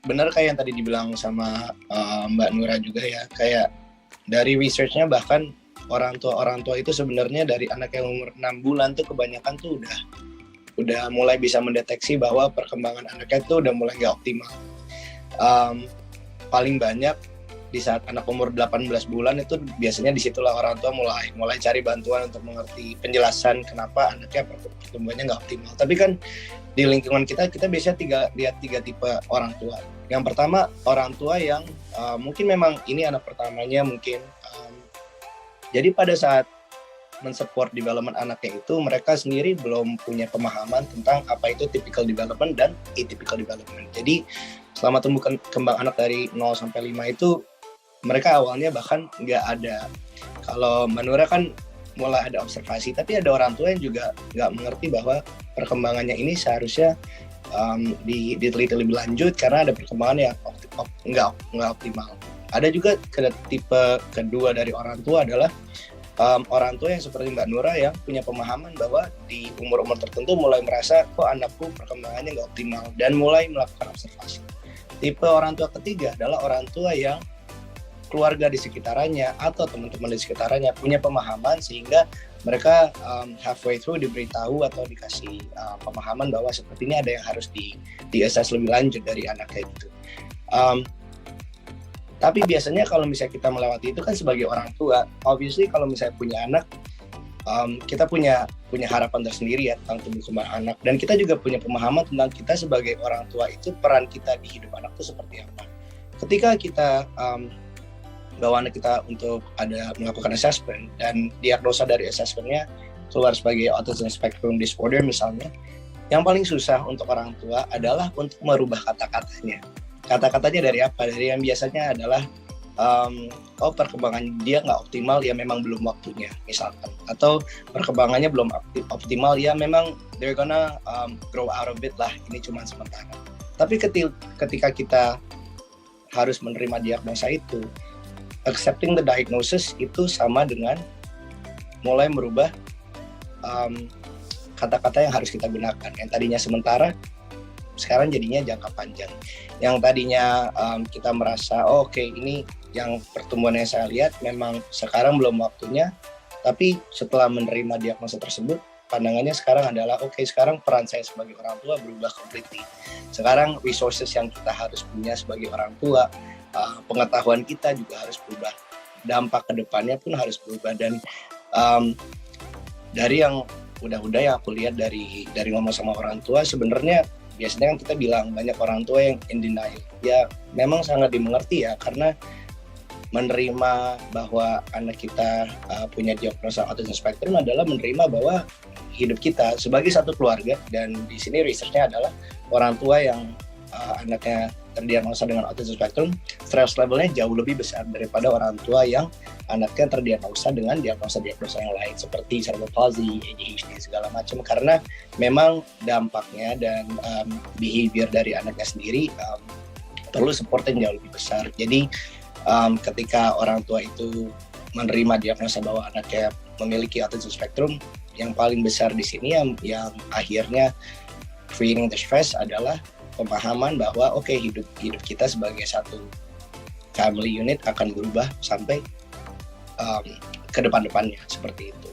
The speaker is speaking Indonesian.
benar kayak yang tadi dibilang sama Mbak Nura juga ya, kayak dari research-nya bahkan orang tua itu sebenarnya dari anak yang umur 6 bulan tuh kebanyakan tuh udah mulai bisa mendeteksi bahwa perkembangan anaknya tuh udah mulai gak optimal. Paling banyak di saat anak umur 18 bulan itu biasanya disitulah orang tua mulai cari bantuan untuk mengerti penjelasan kenapa anaknya pertumbuhannya nggak optimal. Tapi kan di lingkungan kita biasanya lihat tiga tipe orang tua. Yang pertama orang tua yang mungkin memang ini anak pertamanya mungkin. Jadi pada saat mensupport development anaknya itu mereka sendiri belum punya pemahaman tentang apa itu typical development dan atypical development. Jadi selama tumbuh kembang anak dari 0 sampai 5 itu mereka awalnya bahkan nggak ada. Kalau Manura kan mulai ada observasi, tapi ada orang tua yang juga nggak mengerti bahwa perkembangannya ini seharusnya diteliti lebih lanjut karena ada perkembangan yang nggak optimal. Ada juga tipe kedua dari orang tua adalah orang tua yang seperti Mbak Nura yang punya pemahaman bahwa di umur-umur tertentu mulai merasa kok anakku perkembangannya nggak optimal dan mulai melakukan observasi. Tipe orang tua ketiga adalah orang tua yang keluarga di sekitarnya atau teman-teman di sekitarnya punya pemahaman sehingga mereka halfway through diberitahu atau dikasih pemahaman bahwa sepertinya ada yang harus di-assess lebih lanjut dari anaknya gitu. Tapi biasanya kalau misalnya kita melewati itu kan sebagai orang tua, obviously kalau misalnya punya anak, kita punya harapan tersendiri ya tentang tumbuh kembang anak, dan kita juga punya pemahaman tentang kita sebagai orang tua itu peran kita di hidup anak itu seperti apa. Ketika kita bawa anak kita untuk melakukan assessment dan diagnosa dari assessmentnya keluar sebagai autism spectrum disorder misalnya, yang paling susah untuk orang tua adalah untuk merubah kata-katanya. Kata-katanya dari apa? Dari yang biasanya adalah perkembangan dia nggak optimal ya memang belum waktunya misalkan, atau perkembangannya belum optimal ya memang they're gonna grow out of it lah, ini cuma sementara. Tapi ketika kita harus menerima diagnosa itu, accepting the diagnosis itu sama dengan mulai merubah kata-kata yang harus kita gunakan. Yang tadinya sementara, sekarang jadinya jangka panjang. Yang tadinya kita merasa, oke, ini yang pertumbuhan yang saya lihat memang sekarang belum waktunya, tapi setelah menerima diagnosa tersebut, pandangannya sekarang adalah, oke, sekarang peran saya sebagai orang tua berubah completely. Sekarang resources yang kita harus punya sebagai orang tua, pengetahuan kita juga harus berubah, dampak ke depannya pun harus berubah. Dan dari yang udah yang aku lihat dari ngomong sama orang tua, sebenarnya biasanya kan kita bilang banyak orang tua yang in denial. Ya memang sangat dimengerti ya, karena menerima bahwa anak kita punya diagnosa autism spectrum adalah menerima bahwa hidup kita sebagai satu keluarga, dan di sini researchnya adalah orang tua yang anaknya terdiagnosa dengan autism spectrum, stress levelnya jauh lebih besar daripada orang tua yang anaknya terdiagnosa dengan diagnosa-diagnosa yang lain seperti cerebral palsy, ADHD segala macam, karena memang dampaknya dan behavior dari anaknya sendiri perlu support yang jauh lebih besar. Jadi ketika orang tua itu menerima diagnosa bahwa anaknya memiliki autism spectrum, yang paling besar di sini yang akhirnya freeing the stress adalah pemahaman bahwa hidup kita sebagai satu family unit akan berubah sampai ke depan-depannya seperti itu.